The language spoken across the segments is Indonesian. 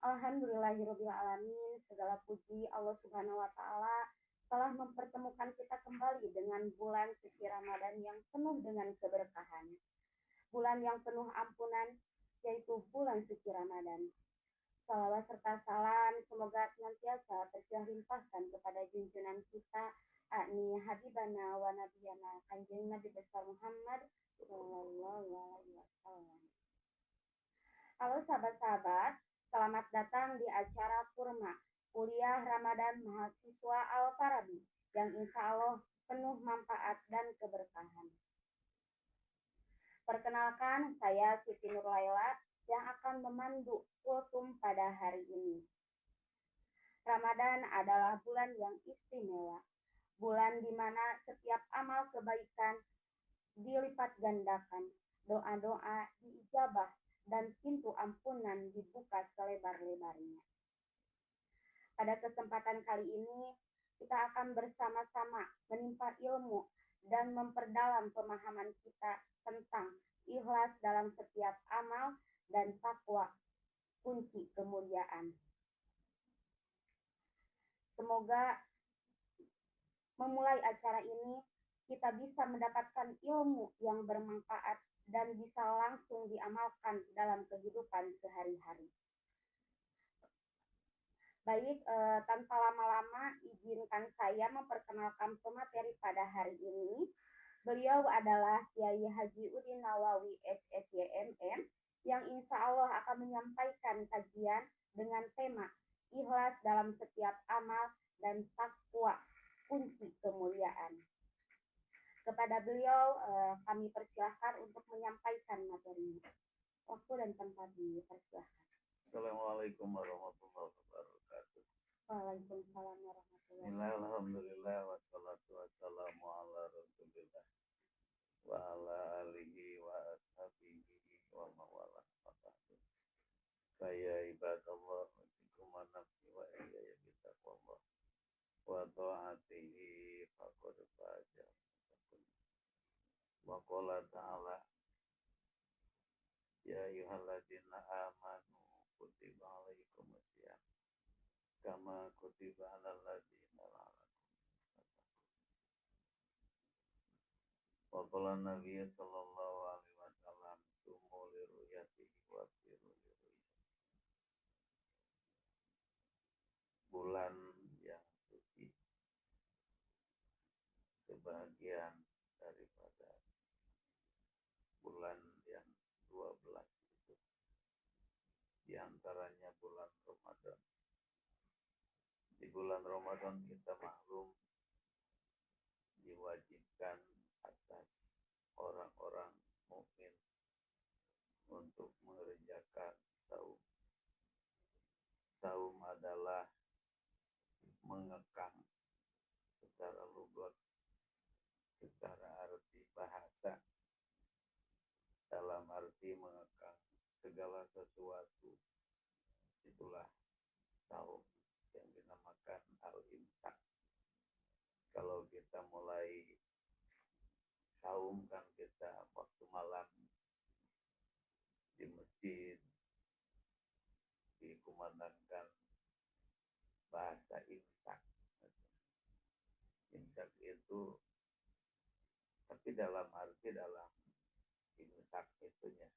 Alhamdulillahirabbil alamin, segala puji Allah Subhanahu wa taala telah mempertemukan kita kembali dengan bulan suci Ramadan yang penuh dengan keberkahan. Bulan yang penuh ampunan, yaitu bulan suci Ramadan. Salawat serta salam semoga senantiasa tercurah limpahkan kepada junjungan kita Ani Habibana wa Nabiyana Kanjeng Nabi besar Muhammad Sallallahu Alaihi Wasallam. Halo sahabat-sahabat, selamat datang di acara Purma, kuliah Ramadan mahasiswa Al-Farabi, yang insya Allah penuh manfaat dan keberkahan. Perkenalkan, saya Siti Nurlaila yang akan memandu kultum pada hari ini. Ramadan adalah bulan yang istimewa, bulan di mana setiap amal kebaikan dilipat gandakan, doa-doa diijabah, dan pintu ampunan dibuka selebar-lebarnya. Pada kesempatan kali ini, kita akan bersama-sama menimpa ilmu dan memperdalam pemahaman kita tentang ikhlas dalam setiap amal dan takwa, kunci kemuliaan. Semoga memulai acara ini kita bisa mendapatkan ilmu yang bermanfaat dan bisa langsung diamalkan dalam kehidupan sehari-hari. Baik, tanpa lama-lama izinkan saya memperkenalkan pemateri pada hari ini. Beliau adalah Kiai Haji Udin Nawawi SSYMM yang insya Allah akan menyampaikan kajian dengan tema ikhlas dalam setiap amal dan takwa, kunci kemuliaan. Kepada beliau kami persilahkan untuk menyampaikan materinya. Waktu dan tempat dipersilahkan. Assalamualaikum warahmatullahi wabarakatuh. Waalaikumsalam warahmatullahi wabarakatuh. Bismillah, alhamdulillah, wassalatu wassalamu ala rasulillah wa ala alihi wa ashabihi wa mawala. Saya ibadallah fikum wa nafsi wa iyaya bitaqwallah wa ta'atihi faqad faja. Wa qala ta'ala ya ayyuhalladzina amanu kutiba alaikumus syiyam kama kutiba alal ladzina la'allakum tattaqun. Wa qala Nabi sallallahu alaihi wasallam sumu li ru'yatihi wa firu li ru'yatihi. Bulan yang suci sebagian daripada bulan yang 12 itu, diantaranya bulan Ramadan. Di bulan Ramadan kita maklum diwajibkan atas orang-orang mukmin untuk mengerjakan saum. Saum adalah mengekang secara lugat, secara arti bahasa, dalam arti mengekang segala sesuatu. Itulah saum yang dinamakan al-imsak. Kalau kita mulai saum kan kita waktu malam di masjid dikumandangkan bahasa imsak. Imsak itu, tapi dalam arti dalam imsak itunya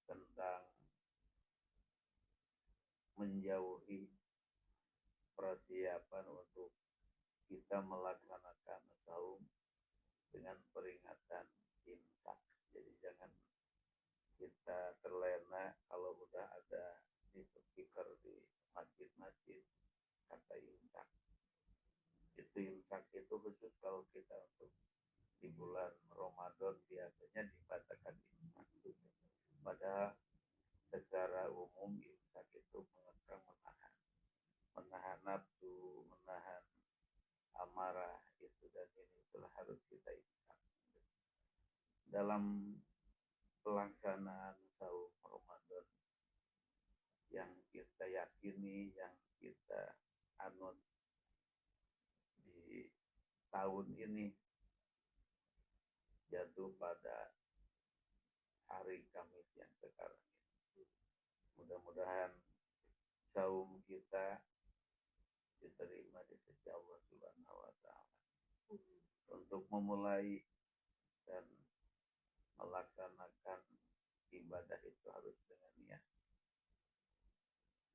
tentang menjauhi persiapan untuk kita melaksanakan saum dengan peringatan imsak. Jadi jangan kita terlena kalau udah ada di speaker di masjid-masjid kata imsak. Itu imsak itu khusus kalau kita untuk di bulan Ramadan biasanya dikatakan imsak. Padahal secara umum imsak itu mengekang, menahan nafsu, menahan amarah itu, dan ini itulah harus kita imsak. Dalam pelaksanaan saum Ramadan yang kita yakini, yang kita anut di tahun ini jatuh pada hari Kamis yang sekarang ini. Mudah-mudahan saum kita diterima di sisi Allah Subhanahu wa taala. Untuk memulai dan melaksanakan ibadah itu harus dengan niat.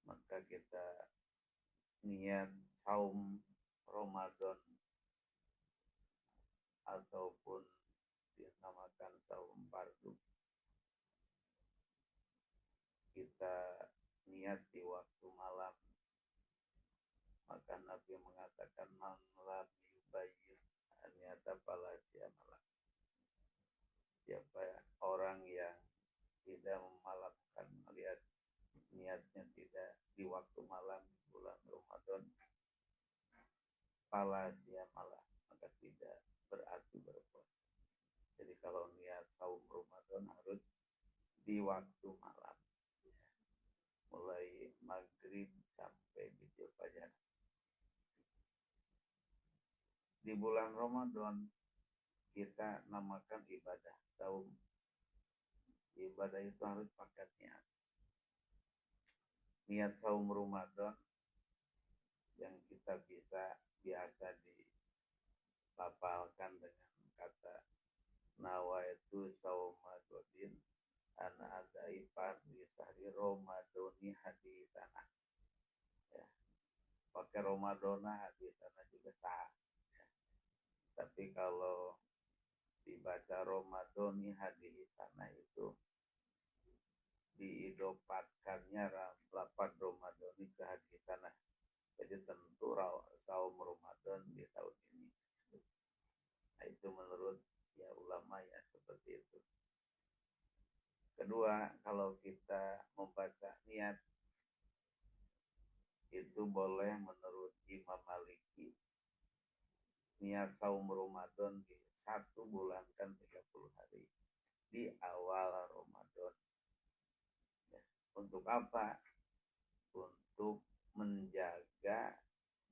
Maka kita niat saum Ramadan ataupun dinamakan saum fardu, kita niat di waktu malam. Maka Nabi mengatakan man lam yubayyin niata fala siyamalah. Siapa orang yang tidak memalamkan melihat niatnya tidak di waktu malam bulan Ramadan, fala siyamalah, maka tidak berarti berpuasa. Jadi kalau niat saum Ramadan harus di waktu malam, mulai maghrib sampai bidul fajar. Di bulan Ramadan kita namakan ibadah saum. Ibadah itu harus pakai niat. Niat saum Ramadan yang kita biasa dilafalkan dengan kata nawaitu sauma godin ana adai fardhi sahri Ramadoni hadisana. Ya, pakai Ramadona hadisana juga sah. Ya. Tapi kalau dibaca Ramadoni hadisana itu diidopatkannya lapan Ramadoni ke hadisana. Jadi tentu saum Ramadan di tahun ini. Nah, itu menurut ya ulama ya seperti itu. Kedua, kalau kita membaca niat itu boleh menurut Imam Maliki niat saum Ramadan di 1 bulan kan 30 hari di awal Ramadan. Ya. Untuk apa? Untuk menjaga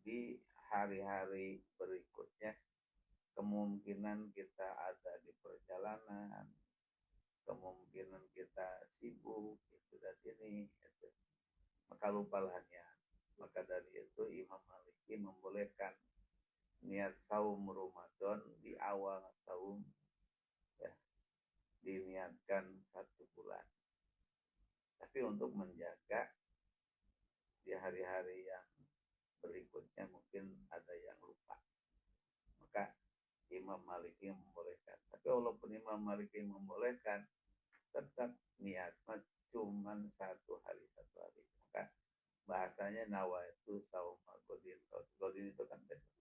di hari-hari berikutnya kemungkinan kita ada di perjalanan, kemungkinan kita sibuk itu dan ini itu. Maka lupalah niat. Maka dari itu Imam Maliki membolehkan niat saum Ramadan di awal saum, ya, diniatkan 1 bulan. Tapi untuk menjaga di hari-hari yang berikutnya mungkin ada yang lupa, maka Imam Maliki membolehkan. Tapi walaupun Imam Maliki membolehkan, tetap niat cuma 1 hari 1 hari. Maka bahasanya nawaitu sauma godin. Kalau godin itu kan besok.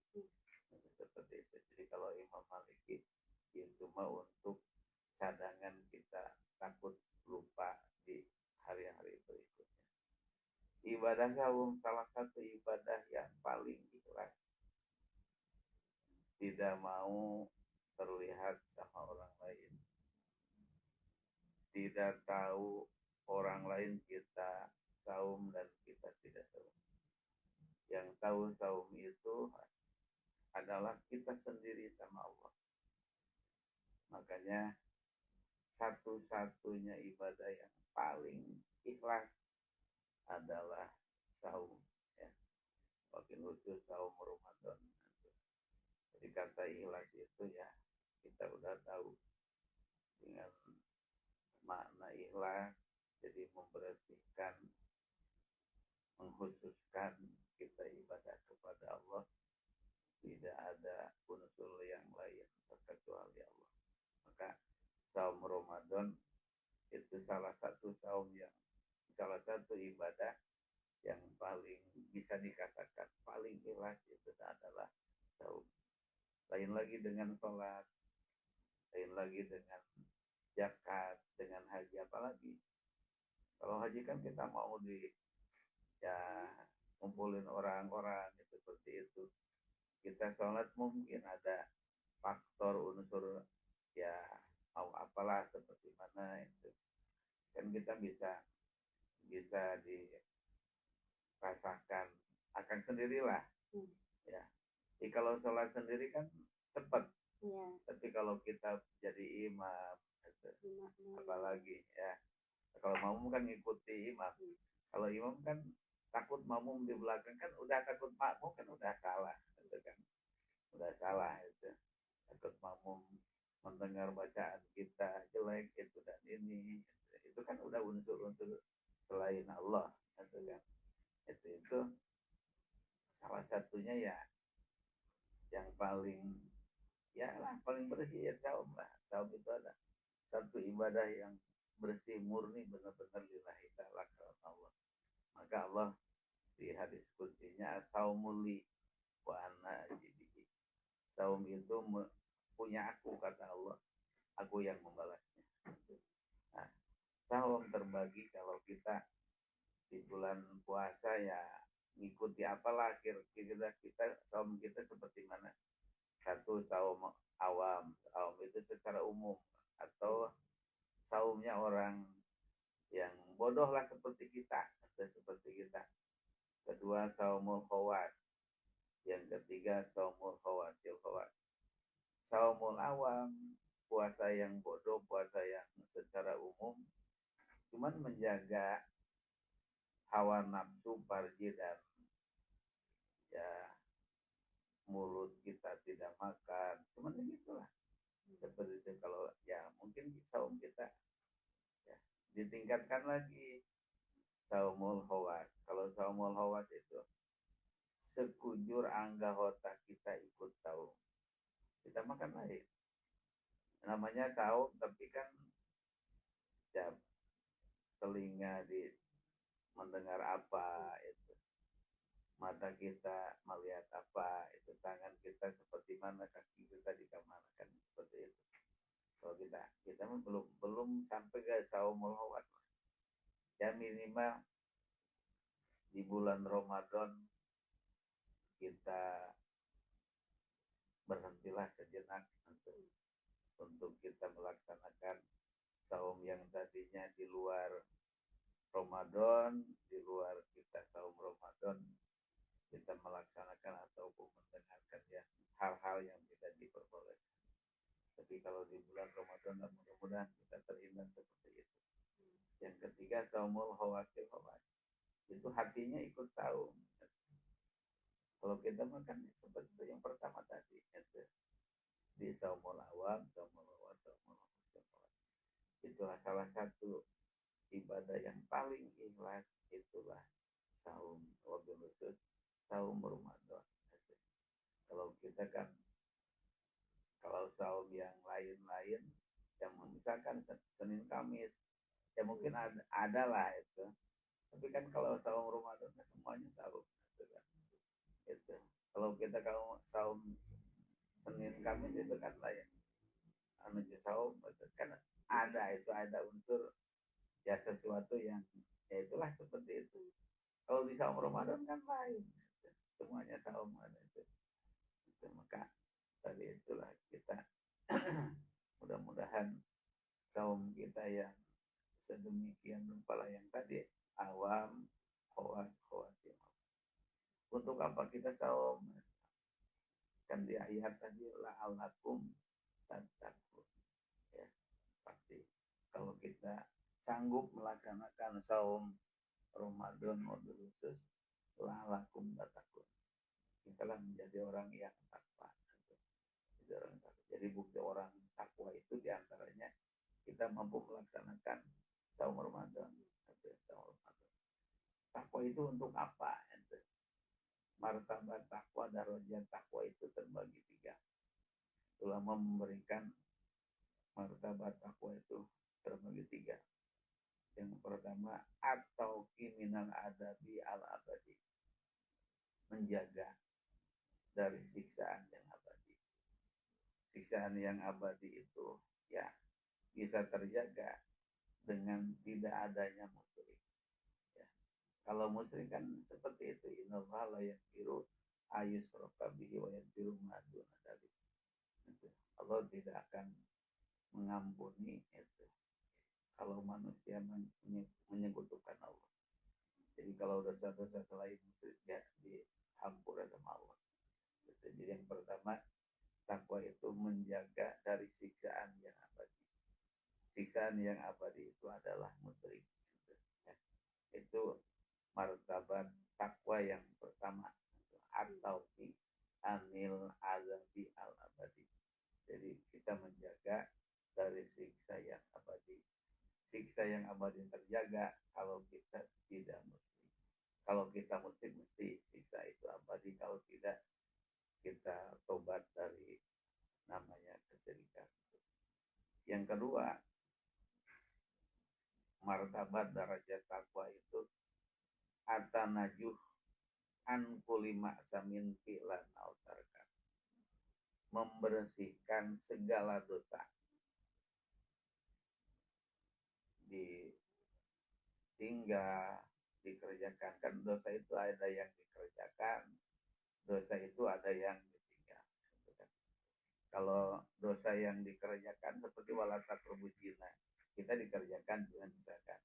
Seperti itu. Jadi kalau Imam Maliki itu mah untuk cadangan kita takut lupa di hari-hari berikutnya. Ibadah saum salah satu ibadah yang paling ikhlas. Tidak mau terlihat sama orang lain. Tidak tahu orang lain kita saum dan kita tidak saum. Yang tahu saum itu adalah kita sendiri sama Allah. Makanya satu-satunya ibadah yang paling ikhlas adalah saum. Ya. Makin lucu saum Ramadan. Jadi kata ikhlas itu ya kita udah tahu dengan makna ikhlas, jadi membersihkan, mengkhususkan kita ibadah kepada Allah, tidak ada unsur yang lain terkecuali Allah. Maka saum Ramadan itu salah satu ibadah yang paling bisa dikatakan paling ikhlas itu adalah saum. Lain lagi dengan sholat, lain lagi dengan zakat, dengan haji, apalagi kalau haji kan kita mau kumpulin orang-orang seperti itu. Kita sholat mungkin ada faktor unsur ya mau apalah seperti mana itu kan kita bisa dirasakan akan sendirilah. Ya. Jadi kalau sholat sendiri kan cepat. Ya. Tapi kalau kita jadi imam, apalagi ya. Kalau makmum kan ngikuti imam. Kalau imam kan takut makmum di belakang kan udah takut makmum kan udah salah gitu kan, udah salah itu. Takut makmum mendengar bacaan kita jelek itu dan ini itu kan udah unsur-unsur selain Allah gitu kan. Itu salah satunya ya yang paling ya lah paling bersih ya saum lah. Saum itu ada satu ibadah yang bersih murni benar-benar lillahi ta'ala karena Allah. Maka Allah di hadis kuncinya saumuli wa ana ajidihi. Saum itu punya aku kata Allah, aku yang membalasnya. Nah, saum terbagi kalau kita di bulan puasa ya ngikuti apalah kira-kira kita saum kita seperti mana. Satu saum awam, saum itu secara umum, atau saumnya orang yang bodoh lah seperti kita, atau seperti kita. Kedua saumul khawas, yang ketiga saumul khawasil khawas. Saumul awam, puasa yang bodoh, puasa yang secara umum, cuman menjaga hawa nafsu, farji, dan ya mulut kita tidak makan, cuman begitulah. Seperti itu. Kalau ya mungkin saum kita ya ditingkatkan lagi saumul hawas. Kalau saumul hawas itu sekujur anggota kita ikut saum, kita makan lain. Namanya saum tapi kan ya telinga di mendengar apa itu, mata kita melihat apa itu, tangan kita seperti mana, kaki kita di mana, kan seperti itu. Kalau kita belum sampai ke saumul hawas ya, minimal di bulan Ramadan kita berhentilah sejenak untuk kita melaksanakan saum yang tadinya di luar Ramadan, di luar kita saum Ramadan, kita melaksanakan ataupun mendengarkan ya hal-hal yang tidak diperbolehkan. Tapi kalau di bulan Ramadan mudah-mudahan kita terhindar seperti itu. Yang ketiga saumul hawasil hawas, itu hatinya ikut saum. Kalau kita makan seperti itu yang pertama tadi itu di saumul awam, saumul hawas, saumul hawasil hawas. Itulah salah satu ibadah yang paling ikhlas, itulah saum, wabil khusus saum Ramadan. Kalau kita kan kalau saum yang lain-lain yang misalkan Senin Kamis ya mungkin ada lah itu, tapi kan kalau saum Ramadan semuanya saum gitu kan. Itu kalau kita kalau saum Senin Kamis itu kan lah ya anu saum itu kan ada unsur ya sesuatu yang ya itulah seperti itu. Kalau di saum Ramadan kan lain, semuanya saum ada itu. Maka tadi itulah kita mudah-mudahan saum kita yang sedemikian rupa lah yang tadi awam, khawas, khawasim. Untuk apa kita saum? Kan di ayat tadi la'alakum tattaqun. Ya, pasti kalau kita sanggup melaksanakan saum Ramadan modul khusus la'alakum tattaqun, kita lah menjadi orang yang takwa. Jadi bukti orang takwa itu diantaranya kita mampu melaksanakan saum Ramadan. Takwa itu untuk apa? Martabat takwa, darajat takwa itu terbagi tiga. Ulama memberikan martabat takwa itu terbagi tiga. Yang pertama, atau kiminal adabi al abadi, menjaga dari siksaan yang abadi. Siksaan yang abadi itu ya bisa terjaga dengan tidak adanya musyrik. Ya. Kalau musyrik kan seperti itu, innallaha la yaghfiru ayyushraka bihi wa yaghfiru ma duna dzalik. Allah tidak akan mengampuni itu kalau manusia menyekutukan Allah. Jadi kalau dosa-dosa selain musyrik ya dihampura sama Allah. Jadi yang pertama, takwa itu menjaga dari siksaan yang abadi. Siksaan yang abadi itu adalah musyrik. Ya. Itu martabat takwa yang pertama, atau fi anil azabi al abadi. Jadi kita menjaga dari siksa yang abadi. Siksa yang abadi terjaga kalau kita tidak muslim. Kalau kita muslim mesti siksa itu abadi. Kalau tidak, kita tobat dari namanya kesyirikan. Yang kedua, martabat derajat takwa itu atanajuh an kulima samin fi'lan autarkan, membersihkan segala dosa ditinggal, dikerjakan. Kan dosa itu ada yang dikerjakan, dosa itu ada yang ditinggal. Kalau dosa yang dikerjakan seperti wala taqrabu zina, kita dikerjakan dengan misalkan,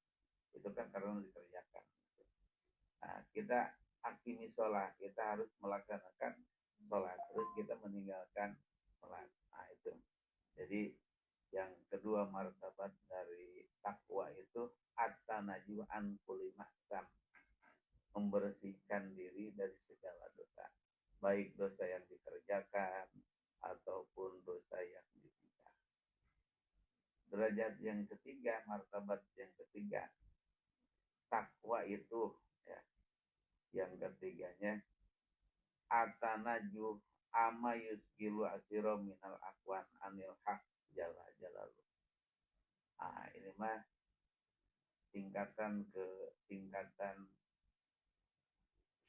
itu kan karena dikerjakan. Nah, kita akimi sholat, kita harus melaksanakan sholat, terus kita meninggalkan sholat. Nah, itu. Jadi yang kedua martabat dari takwa itu at-tanaju an kulli ma'sam, membersihkan diri dari segala dosa, baik dosa yang dikerjakan ataupun dosa yang ditinggal. Derajat yang ketiga, martabat yang ketiga, takwa itu ya, yang ketiganya atanaju ama yusgilu asiro minal akwan anil haq jala jalalu. Nah, ini mah tingkatan ke tingkatan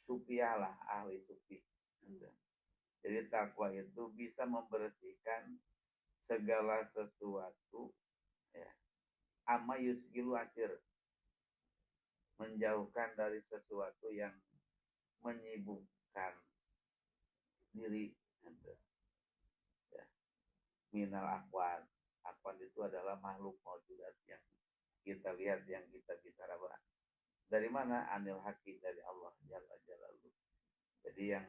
sufiah lah, ahli sufi. Jadi takwa itu bisa membersihkan segala sesuatu ya, ama yusgilu asir, menjauhkan dari sesuatu yang menyibukkan diri ya. Minal akwan, akwan itu adalah makhluk maujudat yang kita lihat, yang kita bisa raba. Dari mana? Anil haqi, dari Allah jalla jalaluhu. Jadi yang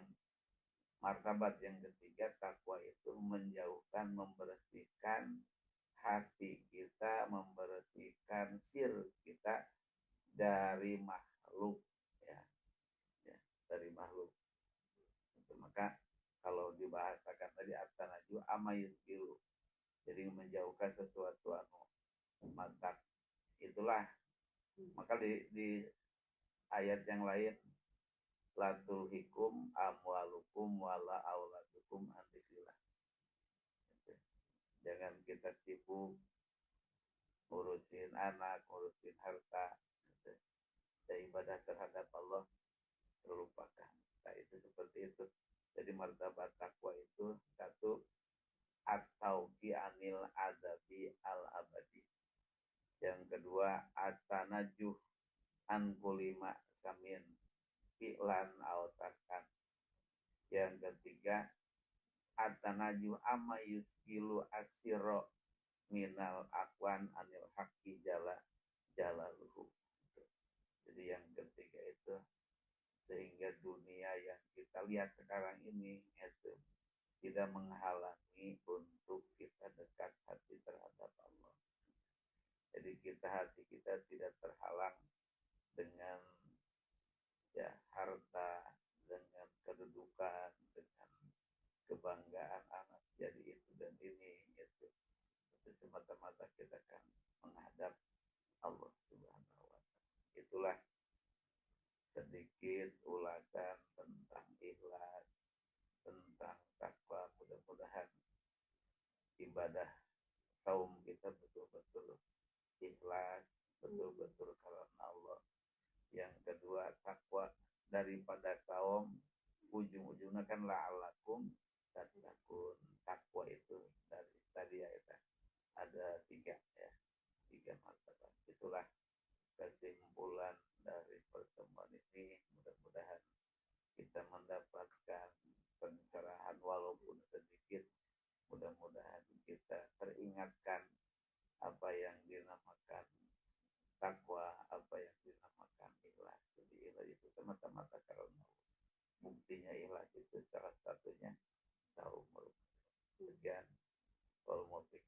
martabat yang ketiga, takwa itu menjauhkan, membersihkan hati kita, membersihkan sir kita dari makhluk ya, ya, dari makhluk. Itu maka kalau dibahasakan tadi at-tanaju ama yusgilu, jadi menjauhkan sesuatu anu mantap. Itulah maka di ayat yang lain, la tulhikum amwalukum wala auladukum an dzikrillah. Jangan kita sibuk ngurusin anak, ngurusin harta, dan ibadah terhadap Allah terlupakan. Nah, itu seperti itu. Jadi martabat takwa itu satu, atau anil adabi al abadi. Yang kedua, atanajuh an kulima samin fi'lan autakan. Yang ketiga, atanajuh amma yuskilu asiro minal akwan anil haqi jala jalaluhu. Jadi yang ketiga itu, sehingga dunia yang kita lihat sekarang ini itu tidak menghalangi untuk kita dekat hati terhadap Allah. Jadi hati kita tidak terhalang dengan ya harta, dengan kedudukan, dengan kebanggaan anak jadi itu dan ini itu. Itu semata-mata kita akan menghadap Allah Subhanahu wa Ta'ala. Itulah sedikit ulasan tentang ikhlas, tentang takwa. Mudah-mudahan ibadah saum kita betul-betul ikhlas, betul-betul karena Allah. Yang kedua, takwa daripada saum, ujung-ujungnya kan la'alakum tattaqun. Takwa itu dari tadi ya, ada tiga ya, tiga martabat. Itulah kesimpulan dari pertemuan ini. Mudah-mudahan kita mendapatkan pencerahan walaupun sedikit. Mudah-mudahan kita teringatkan apa yang dinamakan takwa, apa yang dinamakan ikhlas. Jadi ikhlas itu semata-mata karena Allah. Buktinya ikhlas itu salah satunya saum. Sekian. Assalamualaikum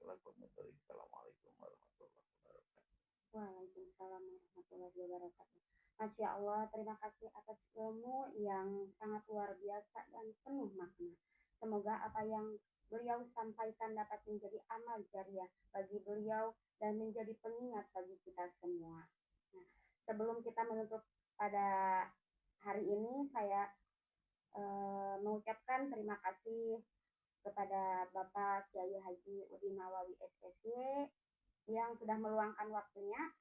warahmatullahi wabarakatuh. Waalaikumsalam warahmatullahi wabarakatuh. Masya Allah, terima kasih atas ilmu yang sangat luar biasa dan penuh makna. Semoga apa yang beliau sampaikan dapat menjadi amal jariah bagi beliau dan menjadi pengingat bagi kita semua. Nah, sebelum kita menutup pada hari ini, saya mengucapkan terima kasih kepada Bapak Kiai Haji Udin Nawawi SSY yang sudah meluangkan waktunya.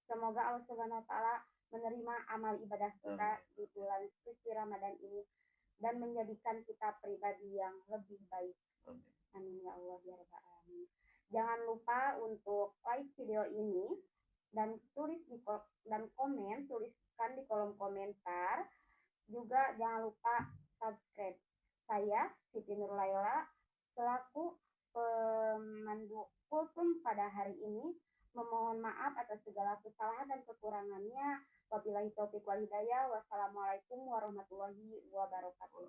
Semoga Allah Subhanahu wa taala menerima amal ibadah kita di bulan suci Ramadan ini dan menjadikan kita pribadi yang lebih baik. Amin ya Allah ya rabbal alamin. Jangan lupa untuk like video ini dan tuliskan di kolom komentar. Juga jangan lupa subscribe. Saya Siti Nurlayola selaku pemandu kultum pada hari ini memohon maaf atas segala kesalahan dan kekurangannya. Wabillahi taufiq wal hidayah. Wassalamualaikum warahmatullahi wabarakatuh.